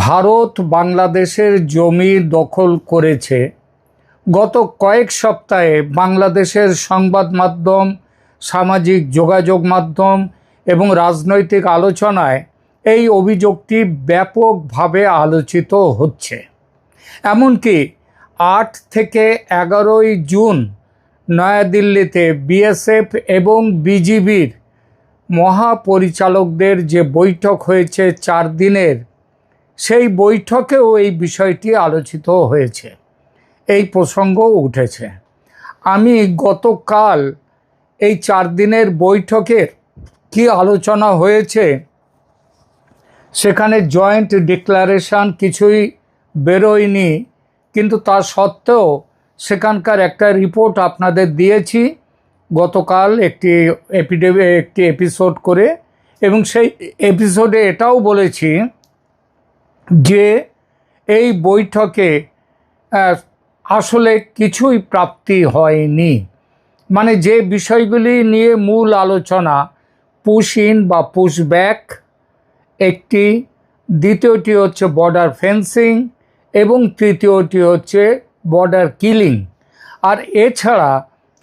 ভারত বাংলাদেশের জমি দখল করেছে। গত কয়েক সপ্তাহে বাংলাদেশের সংবাদ মাধ্যম, সামাজিক যোগাযোগ মাধ্যম এবং রাজনৈতিক আলোচনায় এই অভিযোগটি ব্যাপকভাবে আলোচিত হচ্ছে। এমনকি 8 থেকে 11 জুন নয়াদিল্লিতে বিএসএফ এবং বিজিবির মহাপরিচালকদের যে বৈঠক হয়েছে 4 দিনের, সেই বৈঠকেও এই বিষয়টি আলোচিত হয়েছে, এই প্রসঙ্গ উঠেছে। আমি গতকাল এই 4 দিনের বৈঠকের কি আলোচনা হয়েছে, সেখানে জয়েন্ট ডিক্লারেশন কিছুই বেরোয়নি, কিন্তু তা সত্ত্বেও সেখানকার একটা রিপোর্ট আপনাদের দিয়েছি গতকাল একটি এপিসোড করে, এবং সেই এপিসোডে এটাও বলেছি যে এই বৈঠকে আসলে কিছুই প্রাপ্তি হয়নি। মানে যে বিষয়গুলি নিয়ে মূল আলোচনা, পুশ ইন বা পুশ ব্যাক একটি, দ্বিতীয়টি হচ্ছে বর্ডার ফেন্সিং এবং তৃতীয়টি হচ্ছে বর্ডার কিলিং। আর এছাড়া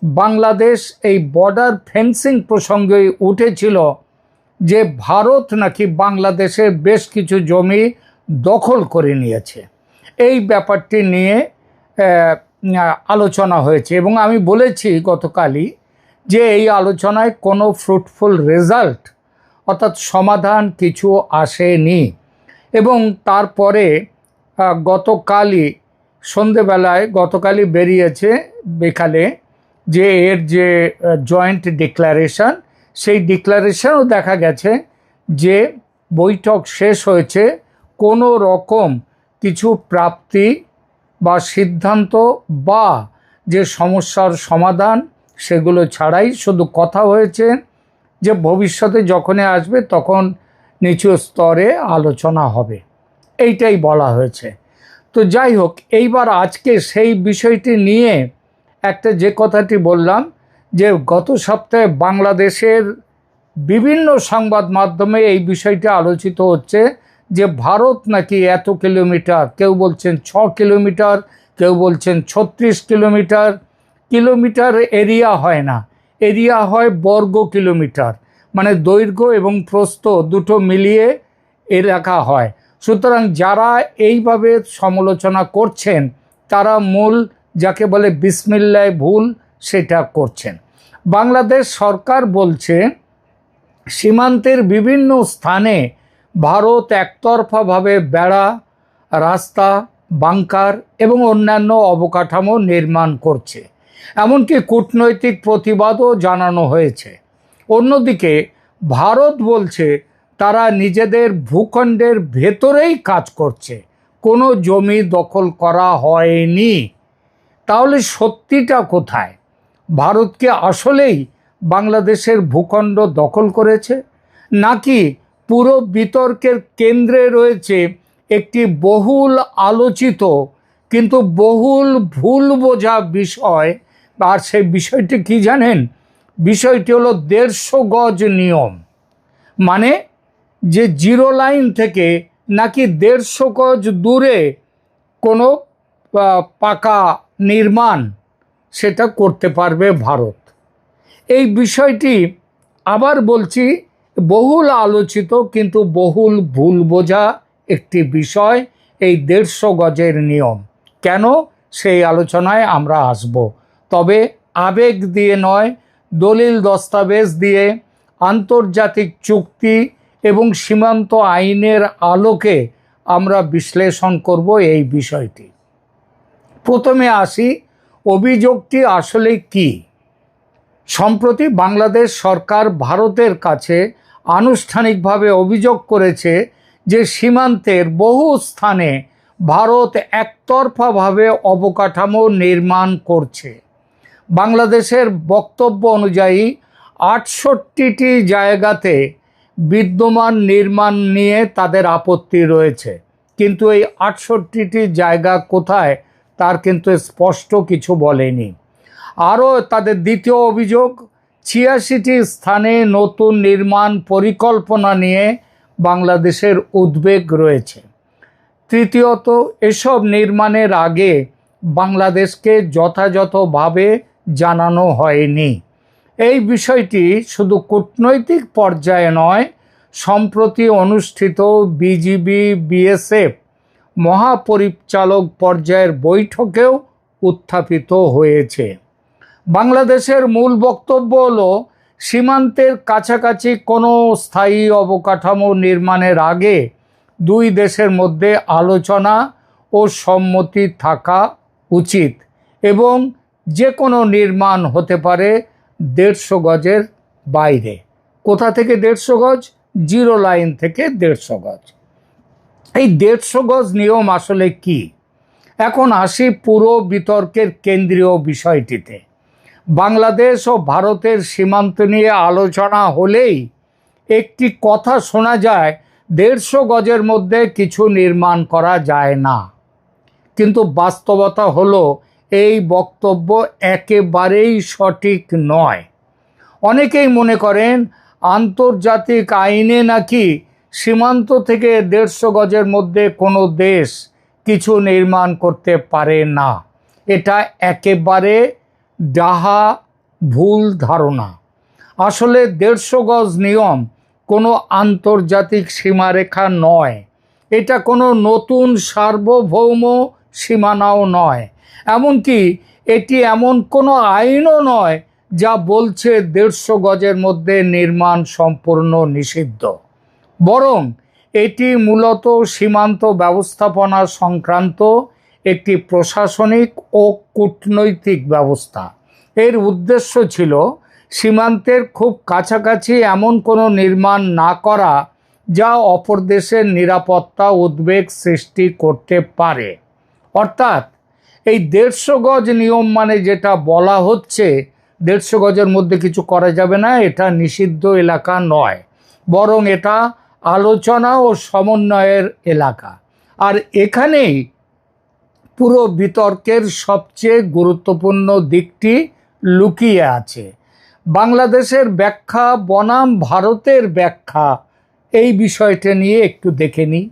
বাংলাদেশ এই বর্ডার ফেন্সিং প্রসঙ্গে উঠেছিল যে ভারত নাকি বাংলাদেশের বেশ কিছু জমি দখল করে নিয়েছে। এই ব্যাপারটি নিয়ে আলোচনা হয়েছে এবং আমি বলেছি গতকালই যে এই আলোচনায় কোনো ফ্রুটফুল রেজাল্ট অর্থাৎ সমাধান কিছু আসেনি। এবং তারপরে গতকালই সন্ধেবেলায়, গতকালই বেরিয়েছে বিকালে, যে এর যে জয়েন্ট ডিক্লারেশন, সেই ডিক্লারেশনও দেখা গেছে যে বৈঠক শেষ হয়েছে কোনো রকম কিছু প্রাপ্তি বা সিদ্ধান্ত বা যে সমস্যার সমাধান সেগুলো ছাড়াই শুধু কথা হয়েছে যে ভবিষ্যতে যখনই আসবে তখন নিচু স্তরে আলোচনা হবে, এইটাই বলা হয়েছে। তো যাই হোক, এইবার আজকে সেই বিষয়টি নিয়ে একটা যে কথাটি বললাম যে গত সপ্তাহে বাংলাদেশের বিভিন্ন সংবাদ মাধ্যমে এই বিষয়টি আলোচিত হচ্ছে যে ভারত নাকি এত কিলোমিটার, কেউ বলছেন 6 কিলোমিটার, কেউ বলছেন 36 কিলোমিটার। কিলোমিটার এরিয়া হয় না, এরিয়া হয় বর্গ কিলোমিটার, মানে দৈর্ঘ্য এবং প্রস্থ দুটো মিলিয়ে এলাকা হয়। সুতরাং যারা এইভাবে সমালোচনা করছেন তারা মূল যাকে বলে বিসমিল্লাহ ভুল সেটা করছেন। বাংলাদেশ সরকার বলছে সীমান্তের বিভিন্ন স্থানে ভারত একতরফাভাবে বেড়া, রাস্তা, বাংকার এবং অন্যান্য অবকাঠামো নির্মাণ করছে। এমনকি কূটনৈতিক প্রতিবাদও জানানো হয়েছে। অন্যদিকে ভারত বলছে তারা নিজেদের ভূখণ্ডের ভেতরেই কাজ করছে, কোনো জমি দখল করা হয়নি। তাহলে সত্যিটা কোথায়? ভারত কি আসলেই বাংলাদেশের ভূখণ্ড দখল করেছে, নাকি পুরো বিতর্কের কেন্দ্রে রয়েছে একটি বহুল আলোচিত কিন্তু বহুল ভুল বোঝা বিষয়? আর সেই বিষয়টি কি জানেন? বিষয়টি হলো 150 গজ নিয়ম। মানে যে জিরো লাইন থেকে নাকি 150 গজ দূরে কোনো পাকা নির্মাণ সেটা করতে পারবে ভারত। এই বিষয়টি আবার বলছি বহুল আলোচিত কিন্তু বহুল ভুল বোঝা একটি বিষয়, এই 150 গজের নিয়ম। কেন? সেই আলোচনায় আমরা আসব, তবে আবেগ দিয়ে নয়, দলিল দস্তাবেজ দিয়ে, আন্তর্জাতিক চুক্তি এবং সীমান্ত আইনের আলোকে আমরা বিশ্লেষণ করব এই বিষয়টি। প্রথমে আসি, অভিযোগটি আসলে কি। সম্প্রতি বাংলাদেশ সরকার ভারতের কাছে আনুষ্ঠানিকভাবে অভিযোগ করেছে যে সীমান্তের বহু স্থানে ভারত একতরফাভাবে অবকাঠামো নির্মাণ করছে। বাংলাদেশের বক্তব্য অনুযায়ী 68টি জায়গাতে বিদ্যমান নির্মাণ নিয়ে তাদের আপত্তি রয়েছে, কিন্তু এই 68টি জায়গা কোথায় তার কিন্তু স্পষ্ট কিছু বলেনি। আরও তাদের দ্বিতীয় অভিযোগ, 86টি স্থানে নতুন নির্মাণ পরিকল্পনা নিয়ে বাংলাদেশের উদ্বেগ রয়েছে। তৃতীয়ত, এসব নির্মাণের আগে বাংলাদেশকে যথাযথভাবে জানানো হয়নি। এই বিষয়টি শুধু কূটনৈতিক পর্যায়ে নয়, সম্প্রতি অনুষ্ঠিত বিজিবি বিএসএফ মহাপরিচালক পর্যায়ের বৈঠকেও উত্থাপিত হয়েছে। বাংলাদেশের মূল বক্তব্য হলো, সীমান্তের কাছাকাছি কোনো স্থায়ী অবকাঠামো নির্মাণের আগে দুই দেশের মধ্যে আলোচনা ও সম্মতি থাকা উচিত এবং যে কোনো নির্মাণ হতে পারে 150 গজের বাইরে। কোথা থেকে 150 গজ? জিরো লাইন থেকে 150 গজ। এই 150 গজ নিয়ম আসলে কি? এখন আসি পুরো বিতর্কের কেন্দ্রীয় বিষয়টিতে। বাংলাদেশ ও ভারতের সীমান্ত নিয়ে আলোচনা হলেই একটি কথা শোনা যায়, 150 গজের মধ্যে কিছু নির্মাণ করা যায় না। কিন্তু বাস্তবতা হলো এই বক্তব্য একেবারেই সঠিক নয়। অনেকেই মনে করেন আন্তর্জাতিক আইনে নাকি সীমান্ত থেকে 150 গজের মধ্যে কোনো দেশ কিছু নির্মাণ করতে পারে না। এটা একেবারে ডাহা ভুল ধারণা। আসলে 150 গজ নিয়ম কোনো আন্তর্জাতিক সীমারেখা নয়, এটা কোনো নতুন সার্বভৌম সীমানাও নয়, এমনকি এটি এমন কোনো আইনও নয় যা বলছে 150 গজের মধ্যে নির্মাণ সম্পূর্ণ নিষিদ্ধ। বরং এটি মূলত সীমান্ত ব্যবস্থাপনা সংক্রান্ত একটি প্রশাসনিক ও কূটনৈতিক ব্যবস্থা। এর উদ্দেশ্য ছিল সীমান্তের খুব কাছাকাছি এমন কোনো নির্মাণ না করা যা অপর দেশের নিরাপত্তা উদ্বেগ সৃষ্টি করতে পারে। অর্থাৎ এই 150 গজ নিয়ম মানে যেটা বলা হচ্ছে, 150 গজের মধ্যে কিছু করা যাবে না, এটা নিষিদ্ধ এলাকা নয়, বরং এটা আলোচনা ও সমন্বয়ের এলাকা। আর এখানেই পুরো বিতর্কের সবচেয়ে গুরুত্বপূর্ণ দিকটি লুকিয়ে আছে। বাংলাদেশের ব্যাখ্যা বনাম ভারতের ব্যাখ্যা, এই বিষয়টা নিয়ে একটু দেখে নিই।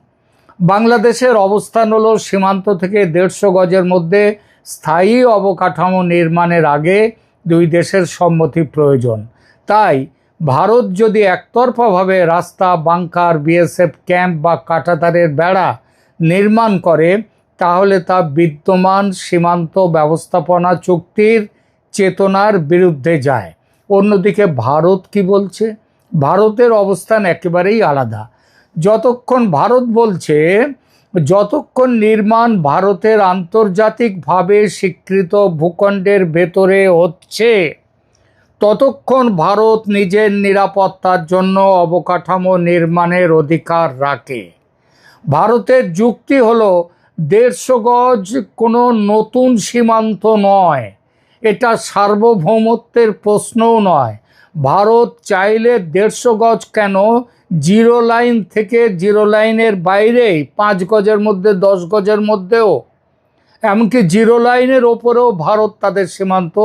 বাংলাদেশের অবস্থান হলো, সীমান্ত থেকে 150 গজের মধ্যে স্থায়ী অবকাঠামো নির্মাণের আগে দুই দেশের সম্মতি প্রয়োজন। তাই ভারত যদি একতরফাভাবে রাস্তা, বাংকার, বিএসএফ ক্যাম্প বা কাঁটাতারের বেড়া নির্মাণ করে, তাহলে তা বিদ্যমান সীমান্ত ব্যবস্থাপনা চুক্তির চেতনার বিরুদ্ধে যায়। অন্যদিকে ভারত কি বলছে? ভারতের অবস্থান একেবারেই আলাদা। ভারত বলছে, যতক্ষণ নির্মাণ ভারতের আন্তর্জাতিকভাবে স্বীকৃত ভূখণ্ডের ভেতরে হচ্ছে, ততক্ষণ ভারত নিজের নিরাপত্তার জন্য অবকাঠামো নির্মাণের অধিকার রাখে। ভারতের যুক্তি হলো, 150 গজ কোনো নতুন সীমান্ত নয়, এটা সার্বভৌমত্বের প্রশ্নও নয়। ভারত চাইলে 150 গজ কেন, জিরো লাইন থেকে জিরো লাইনের বাইরেই 5 গজের মধ্যে, 10 গজের মধ্যেও, এমনকি জিরো লাইনের ওপরেও ভারত তাদের সীমান্ত,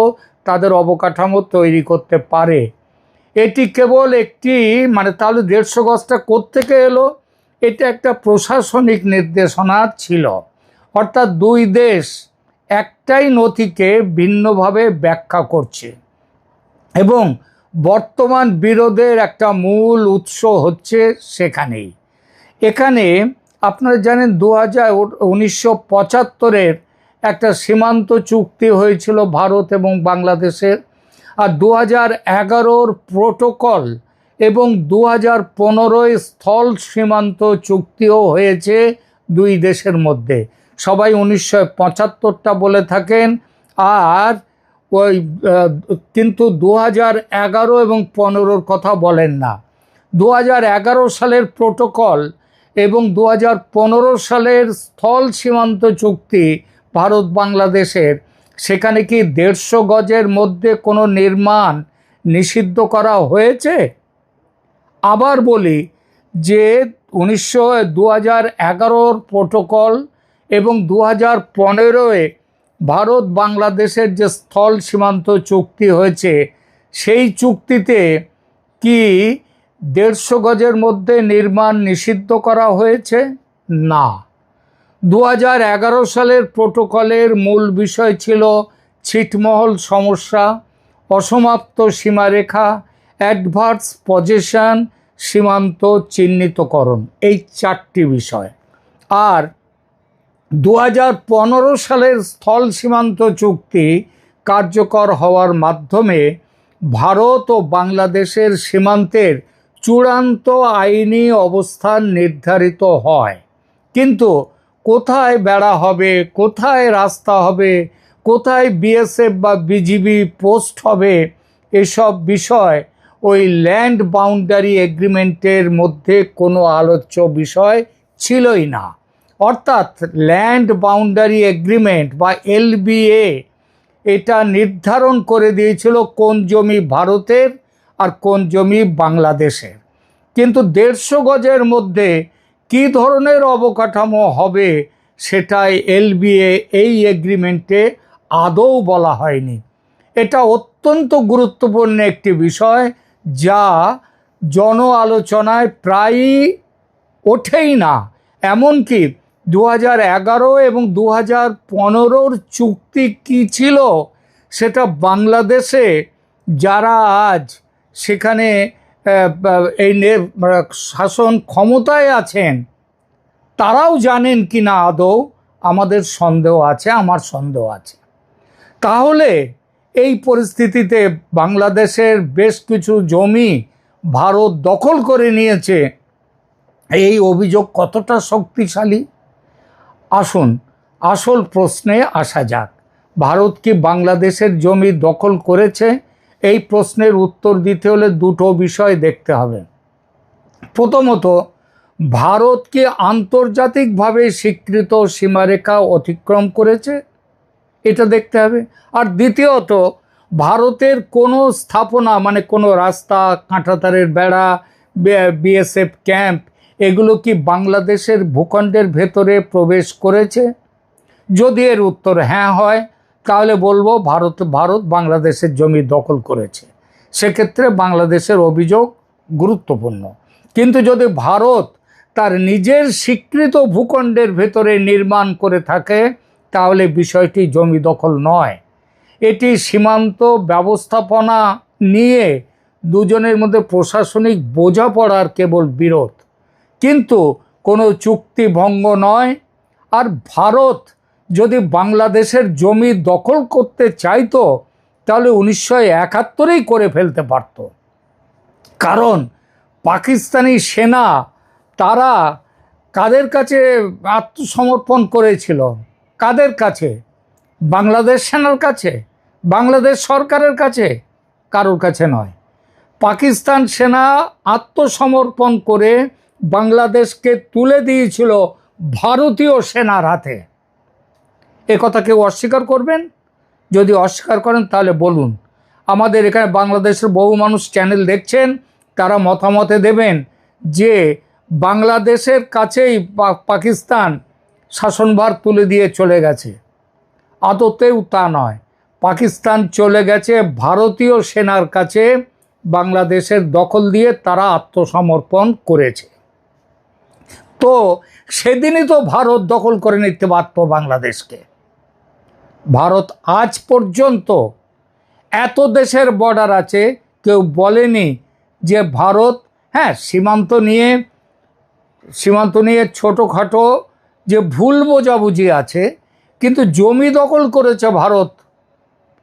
তাদের অবকাঠামো তৈরি করতে পারে। এটি কেবল একটি তাহলে 150 গজটা কোত্থেকে এলো? এটা একটা প্রশাসনিক নির্দেশনা ছিল। অর্থাৎ দুই দেশ একটাই নথিকে ভিন্নভাবে ব্যাখ্যা করছে এবং বর্তমান বিরোধের একটা মূল উৎস হচ্ছে সেখানেই। এখানে আপনারা জানেন 1975-এর একটা সীমান্ত চুক্তি হয়েছিল ভারত এবং বাংলাদেশের, আর 2011-র প্রোটোকল এবং 2015 স্থল সীমান্ত চুক্তিও হয়েছে দুই দেশের মধ্যে। সবাই 1975টা বলে থাকেন, আর কিন্তু 2011 এবং 15-র কথা বলেন না। 2011 সালের প্রোটোকল এবং 2015 সালের স্থল সীমান্ত চুক্তি ভারত বাংলাদেশের, সেখানে কি 150 গজের মধ্যে কোনো নির্মাণ নিষিদ্ধ করা হয়েছে? আবার বলি যে 2011-র প্রোটোকল এবং 2015-এ ভারত বাংলাদেশের যে স্থল সীমান্ত চুক্তি হয়েছে, সেই চুক্তিতে কি 150 গজের মধ্যে নির্মাণ নিষিদ্ধ করা হয়েছে? না। 2011 সালের প্রোটোকলের মূল বিষয় ছিল ছিটমহল সমস্যা, অসমাপ্ত সীমারেখা, অ্যাডভার্স পজেশন, সীমান্ত চিহ্নিতকরণ, এই 4টি বিষয়। আর 2015 সালের স্থল সীমান্ত চুক্তি কার্যকর হওয়ার মাধ্যমে ভারত ও বাংলাদেশের সীমান্তের চূড়ান্ত আইনি অবস্থান নির্ধারিত হয়। কিন্তু কোথায় বেড়া হবে, কোথায় রাস্তা হবে, কোথায় বিএসএফ বা বিজিবি পোস্ট হবে, এসব বিষয় ওই ল্যান্ড বাউন্ডারি এগ্রিমেন্টের মধ্যে কোনো আলোচ্য বিষয় ছিলই না। অর্থাৎ ল্যান্ড বাউন্ডারি এগ্রিমেন্ট বা এলবিএ এটা নির্ধারণ করে দিয়েছিল কোন জমি ভারতের আর কোন জমি বাংলাদেশের। কিন্তু 150 গজের মধ্যে কী ধরনের অবকাঠামো হবে সেটাই এলবিএ এই এগ্রিমেন্টে আদৌ বলা হয়নি। এটা অত্যন্ত গুরুত্বপূর্ণ একটি বিষয় যা জন আলোচনায় প্রায়ই ওঠেই না। এমনকি 2011 এবং 2015 চুক্তি কী ছিল সেটা বাংলাদেশে যারা আজ সেখানে এই শাসন ক্ষমতায় আছেন তারাও জানেন কি না আদৌ আমাদের সন্দেহ আছে, আমার সন্দেহ আছে। তাহলে এই পরিস্থিতিতে বাংলাদেশের বেশ কিছু জমি ভারত দখল করে নিয়েছে, এই অভিযোগ কতটা শক্তিশালী? আসুন আসল প্রশ্নে আসা যাক। ভারত কি বাংলাদেশের জমি দখল করেছে? এই প্রশ্নের উত্তর দিতে হলে দুটো বিষয় দেখতে হবে। প্রথমত, ভারত কি আন্তর্জাতিকভাবে স্বীকৃত সীমারেখা অতিক্রম করেছে? এটা দেখতে হবে। আর দ্বিতীয়ত, ভারতের কোনো স্থাপনা মানে কোনো রাস্তা, কাঁটাতারের বেড়া, বিএসএফ ক্যাম্প এগুলো কি বাংলাদেশের ভূখণ্ডের ভেতরে প্রবেশ করেছে? যদি এর উত্তর হ্যাঁ হয় তাহলে বলবো ভারত বাংলাদেশের জমি দখল করেছে, সেক্ষেত্রে বাংলাদেশের অভিযোগ গুরুত্বপূর্ণ। কিন্তু যদি ভারত তার নিজের স্বীকৃত ভূখণ্ডের ভেতরে নির্মাণ করে থাকে তাহলে বিষয়টি জমি দখল নয়, এটি সীমান্ত ব্যবস্থাপনা নিয়ে দুজনের মধ্যে প্রশাসনিক বোঝাপড়ার কেবল বিরোধ, কিন্তু কোনো চুক্তি ভঙ্গ নয়। আর ভারত যদি বাংলাদেশের জমি দখল করতে চাইতো তাহলে 1971 করে ফেলতে পারত। কারণ পাকিস্তানি সেনা তারা কাদের কাছে আত্মসমর্পণ করেছিল? কাদের কাছে? বাংলাদেশ সেনার কাছে, বাংলাদেশ সরকারের কাছে, কারোর কাছে নয়। পাকিস্তান সেনা আত্মসমর্পণ করে বাংলাদেশকে তুলে দিয়েছিল ভারতীয় সেনার হাতে। এ কথা কেউ অস্বীকার করবেন? যদি অস্বীকার করেন তাহলে বলুন। আমাদের এখানে বাংলাদেশের বহু মানুষ চ্যানেল দেখছেন, তারা মতামতে দেবেন যে বাংলাদেশের কাছেই পাকিস্তান শাসনভার তুলে দিয়ে চলে গেছে। আদতেও তা নয়, পাকিস্তান চলে গেছে ভারতীয় সেনার কাছে, বাংলাদেশের দখল দিয়ে তারা আত্মসমর্পণ করেছে। তো সেদিনই তো ভারত দখল করে নিতে পারত বাংলাদেশকে। ভারত আজ পর্যন্ত এত দেশের বর্ডার আছে, কেউ বলেনি যে ভারত, হ্যাঁ সীমান্ত নিয়ে ছোটোখাটো যে ভুল বোঝাবুঝি আছে, কিন্তু জমি দখল করেছে ভারত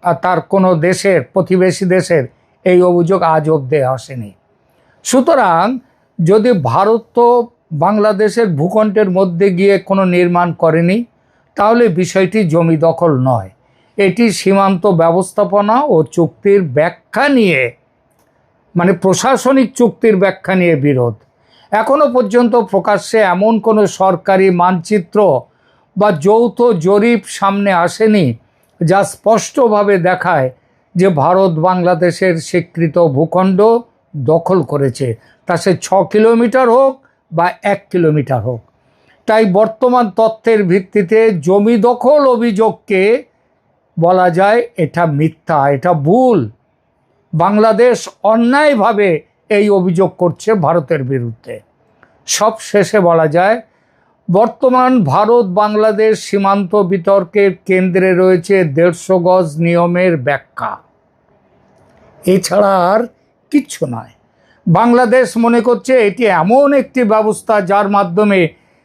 আর তার কোনো দেশের, প্রতিবেশী দেশের, এই অভিযোগ আজ অবধি আসেনি। সুতরাং যদি ভারত তো বাংলাদেশের ভূখণ্ডের মধ্যে গিয়ে কোনো নির্মাণ করেনি তাহলে বিষয়টি জমি দখল নয়, এটি সীমান্ত ব্যবস্থাপনা ও চুক্তির ব্যাখ্যা নিয়ে, মানে প্রশাসনিক চুক্তির ব্যাখ্যা নিয়ে বিরোধ। এখনো পর্যন্ত প্রকাশ্যে এমন কোনো সরকারি মানচিত্র বা যৌথ জরিপ সামনে আসেনি যা স্পষ্টভাবে দেখায় যে ভারত বাংলাদেশের স্বীকৃত ভূখণ্ড দখল করেছে, তা সে 6 কিলোমিটার হোক বা 1 কিলোমিটার হোক। তাই বর্তমান তথ্যের ভিত্তিতে জমি দখল অভিযোগকে বলা যায় এটা মিথ্যা, এটা ভুল। বাংলাদেশ অন্যায়ভাবে এই অভিযোগ করছে ভারতের বিরুদ্ধে। সব শেষে বলা যায় বর্তমান ভারত বাংলাদেশ সীমান্ত বিতর্কের কেন্দ্রে রয়েছে 150 গজ নিয়মের ব্যাখ্যা, এছাড়া আর কিচ্ছু নয়। বাংলাদেশ মনে করছে এটি এমন একটি ব্যবস্থা যার মাধ্যমে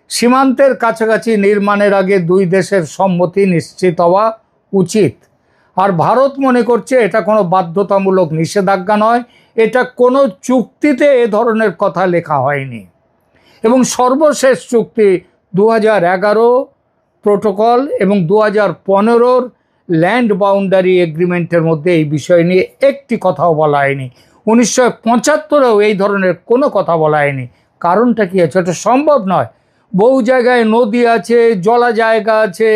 সীমান্তের কাছাকাছি নির্মাণের আগে দুই দেশের সম্মতি নিশ্চিত হওয়া উচিত। আর ভারত মনে করছে এটা কোনো বাধ্যতামূলক নিষেধাজ্ঞা নয়, এটা কোনো চুক্তিতে এ ধরনের কথা লেখা হয়নি। এবং সর্বশেষ চুক্তি 2011 প্রোটোকল এবং 2015 ল্যান্ড বাউন্ডারি এগ্রিমেন্টের মধ্যে এই বিষয় নিয়ে একটি কথাও বলা হয়নি। 1975-এও এই ধরনের কোনো কথা বলা হয়নি। কারণটা কি আছে? এটা সম্ভব নয়। বহু জায়গায় নদী আছে, জলা জায়গা আছে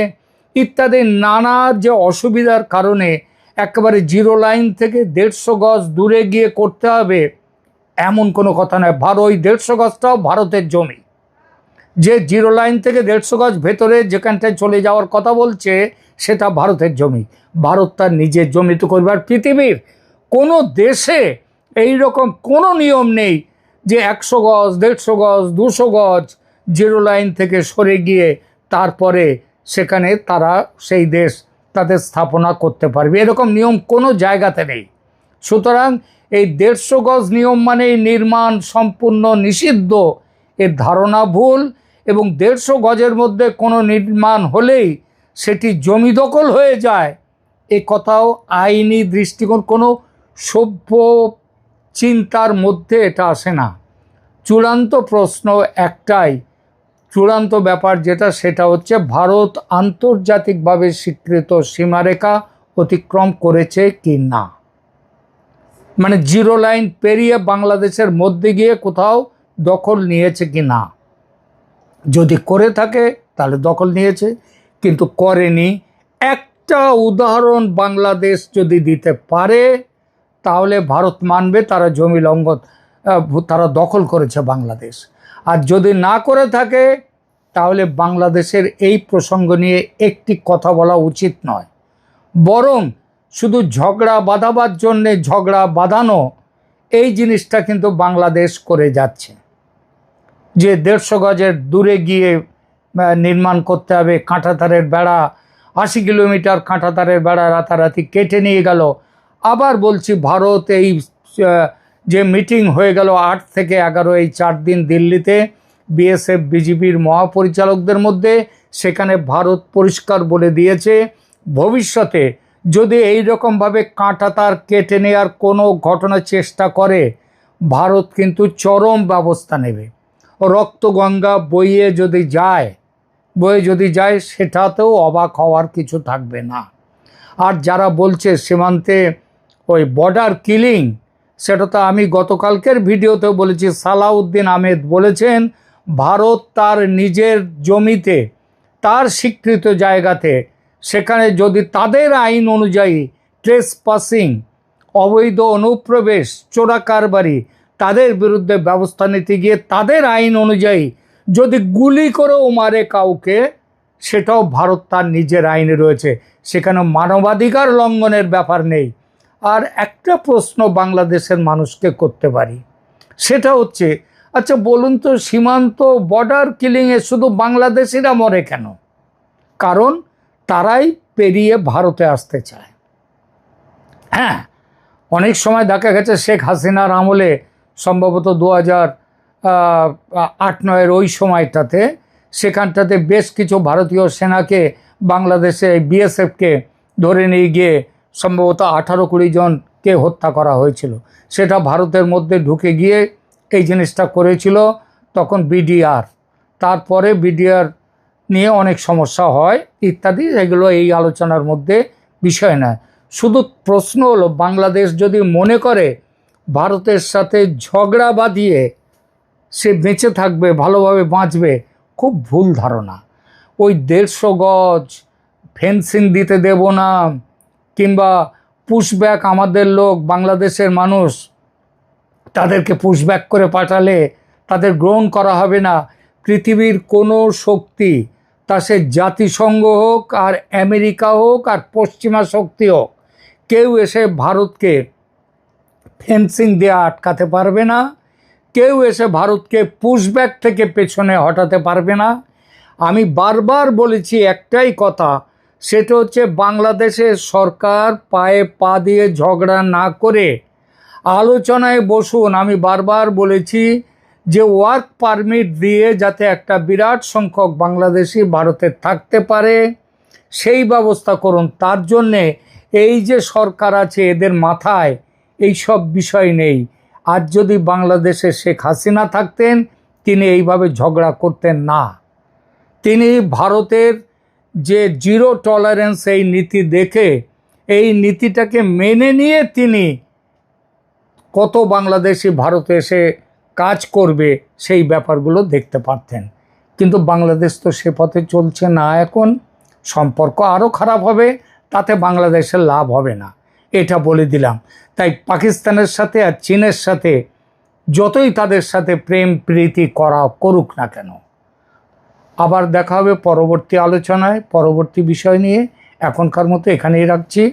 ইত্যাদি নানা যে অসুবিধার কারণে একেবারে জিরো লাইন থেকে 150 গজ দূরে গিয়ে করতে হবে এমন কোনো কথা নয়। ওই 150 গজটাও ভারতের জমি। যে জিরো লাইন থেকে 150 গজ ভেতরে যেখানটায় চলে যাওয়ার কথা বলছে সেটা ভারতের জমি। ভারত তার নিজের জমি তো করবে। আর পৃথিবীর কোনো দেশে এই রকম কোনো নিয়ম নেই যে 100 গজ, 150 গজ, 200 গজ জিরো লাইন থেকে সরে গিয়ে তারপরে সেখানে তারা সেই দেশ তাদের স্থাপনা করতে পারবে, এরকম নিয়ম কোনো জায়গাতে নেই। সুতরাং এই 150 গজ নিয়ম মানে নির্মাণ সম্পূর্ণ নিষিদ্ধ, এর ধারণা ভুল। এবং 150 গজের মধ্যে কোনো নির্মাণ হলেই সেটি জমি দখল হয়ে যায়, এ কথাও আইনি দৃষ্টিকোণ কোনো সভ্য চিন্তার মধ্যে এটা আসে না। চূড়ান্ত প্রশ্ন একটাই, চূড়ান্ত ব্যাপার যেটা, সেটা হচ্ছে ভারত আন্তর্জাতিকভাবে স্বীকৃত সীমারেখা অতিক্রম করেছে কি না। মানে জিরো লাইন পেরিয়ে বাংলাদেশের মধ্যে গিয়ে কোথাও দখল নিয়েছে কি না। যদি করে থাকে তাহলে দখল নিয়েছে, কিন্তু করেনি। একটা উদাহরণ বাংলাদেশ যদি দিতে পারে তাহলে ভারত মানবে তারা জমি লঙ্ঘন, তারা দখল করেছে বাংলাদেশ। আর যদি না করে থাকে তাহলে বাংলাদেশের এই প্রসঙ্গ নিয়ে একটি কথা বলা উচিত নয়, বরং শুধু ঝগড়া বাঁধাবার জন্যে ঝগড়া বাঁধানো, এই জিনিসটা কিন্তু বাংলাদেশ করে যাচ্ছে। যে 150 গজের দূরে গিয়ে নির্মাণ করতে হবে, কাঁটাতারের বেড়া, 80 কিলোমিটার কাঁটাতারের বেড়া রাতারাতি কেটে নিয়ে গেল। আবার বলছি, ভারত এই যে মিটিং হয়ে গেল 8 থেকে 11 এই 4 দিন দিল্লিতে বিএসএফ বিজিবির মহাপরিচালকদের মধ্যে, সেখানে ভারত পরিষ্কার বলে দিয়েছে ভবিষ্যতে যদি এই রকমভাবে কাঁটাতার কেটে নেওয়ার কোনো ঘটনা চেষ্টা করে ভারত কিন্তু চরম ব্যবস্থা নেবে। রক্তগঙ্গা বয়ে যদি যায় সেটাতেও অবাক হওয়ার কিছু থাকবে না। আর যারা বলছে সীমান্তে ওই বর্ডার কিলিং, সেটা তো আমি গতকালকের ভিডিওতেও বলেছি। সালাউদ্দিন আহমেদ বলেছেন ভারত তার নিজের জমিতে, তার স্বীকৃত জায়গাতে, সেখানে যদি তাদের আইন অনুযায়ী ট্রেসপাসিং, অবৈধ অনুপ্রবেশ, চোরাকারবারি, তাদের বিরুদ্ধে ব্যবস্থা নিতে গিয়ে তাদের আইন অনুযায়ী যদি গুলি করেও মারে কাউকে, সেটাও ভারত তার নিজের আইনে রয়েছে, সেখানে মানবাধিকার লঙ্ঘনের ব্যাপার নেই। আর একটা প্রশ্ন বাংলাদেশের মানুষকে করতে পারি, সেটা হচ্ছে, আচ্ছা বলুন তো, সীমান্ত বর্ডার কিলিংয়ে শুধু বাংলাদেশিরা মরে কেন? কারণ তারাই পেরিয়ে ভারতে আসতে চায়। হ্যাঁ, অনেক সময় দেখা গেছে শেখ হাসিনার আমলে, সম্ভবত 2008-9 ওই সময়টাতে, সেখানটাতে বেশ কিছু ভারতীয় সেনাকে বাংলাদেশে বিএসএফকে ধরে নিয়ে গিয়ে সম্ভবত 18-20 জনকে হত্যা করা হয়েছিল। সেটা ভারতের মধ্যে ঢুকে গিয়ে এই জিনিসটা করেছিল তখন বিডিআর। তারপরে বিডিআর নিয়ে অনেক সমস্যা হয় ইত্যাদি, এগুলো এই আলোচনার মধ্যে বিষয় নয়। শুধু প্রশ্ন হলো, বাংলাদেশ যদি মনে করে ভারতের সাথে ঝগড়া বাঁধিয়ে সে বেঁচে থাকবে, ভালোভাবে বাঁচবে, খুব ভুল ধারণা। ওই 150 গজ ফেন্সিং দিতে দেব না, কিংবা পুশব্যাক, আমাদের লোক বাংলাদেশের মানুষ তাদেরকে পুশব্যাক করে পাঠালে তাদের গ্রহণ করা হবে না, পৃথিবীর কোনো শক্তি, তা সে জাতিসংঘ হোক আর আমেরিকা হোক আর পশ্চিমা শক্তি হোক, কেউ এসে ভারতকে ফেন্সিং দিয়ে আটকাতে পারবে না, কেউ এসে ভারতকে পুশব্যাক থেকে পেছনে হটাতে পারবে না। আমি বারবার বলেছি একটাই কথা, সেটা হচ্ছে বাংলাদেশের সরকার পায়ে পা দিয়ে ঝগড়া না করে আলোচনায় বসুন। আমি বারবার বলেছি যে ওয়ার্ক পারমিট দিয়ে যাতে একটা বিরাট সংখ্যক বাংলাদেশি ভারতে থাকতে পারে সেই ব্যবস্থা করুন। তার জন্যে এই যে সরকার আছে এদের মাথায় এই সব বিষয় নেই। আজ যদি বাংলাদেশে শেখ হাসিনা থাকতেন তিনি এইভাবে ঝগড়া করতেন না। তিনি ভারতের যে জিরো টলারেন্স এই নীতি দেখে এই নীতিটাকে মেনে নিয়ে তিনি কত বাংলাদেশি ভারতে এসে কাজ করবে সেই ব্যাপারগুলো দেখতে পারতেন। কিন্তু বাংলাদেশ তো সে পথে চলছে না। এখন সম্পর্ক আরও খারাপ হবে, তাতে বাংলাদেশের লাভ হবে না, এটা বলে দিলাম। তাই পাকিস্তানের সাথে আর চীনের সাথে যতই তাদের সাথে প্রেম প্রীতি করুক না কেন, আবার দেখা হবে পরবর্তী আলোচনায় পরবর্তী বিষয় নিয়ে। এখনকার মতো এখানেই রাখছি।